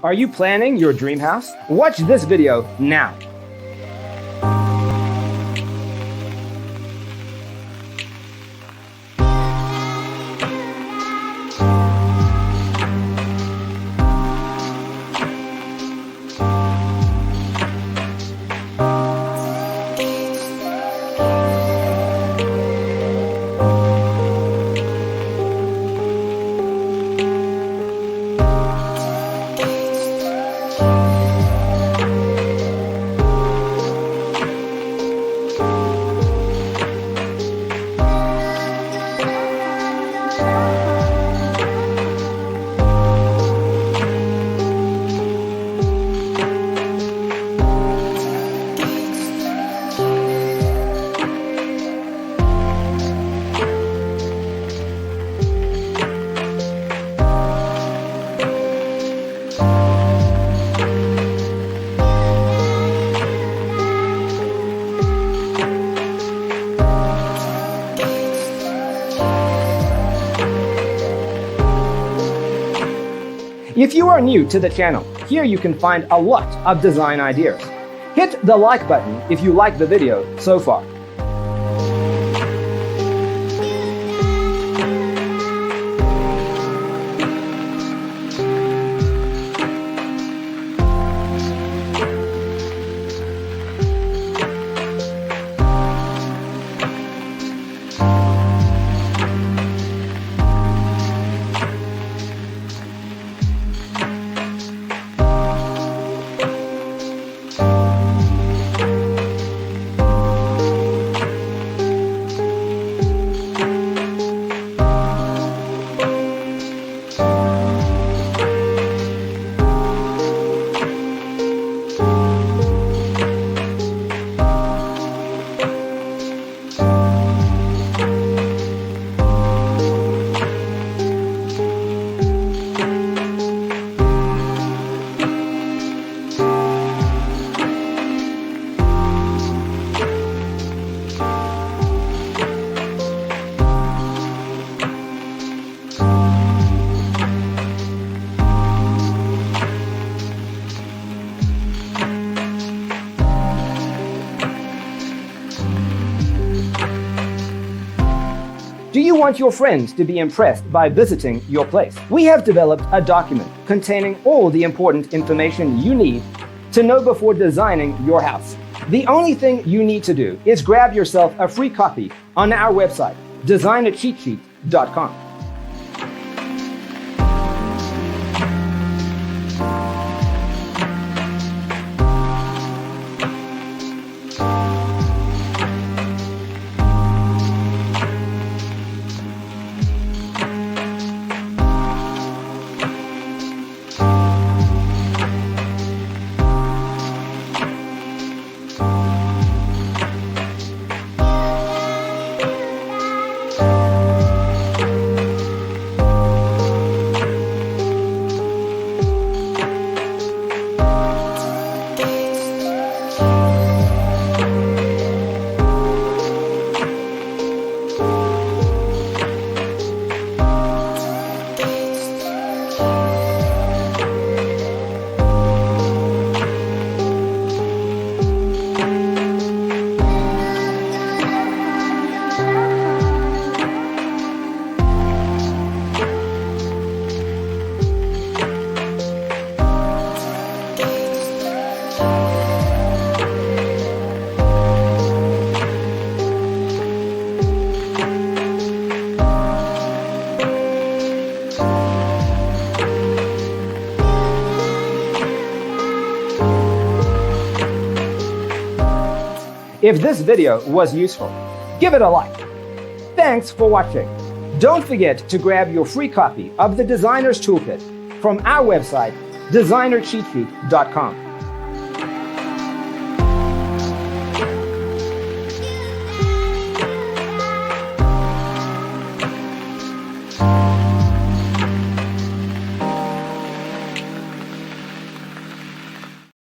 Are you planning your dream house? Watch this video now. If you are new to the channel, here you can find a lot of design ideas. Hit the like button if you like the video so far. Do you want your friends to be impressed by visiting your place? We have developed a document containing all the important information you need to know before designing your house. The only thing you need to do is grab yourself a free copy on our website, designercheatsheet.com. If this video was useful, give it a like. Thanks for watching. Don't forget to grab your free copy of the Designer's Toolkit from our website, designercheatsheet.com.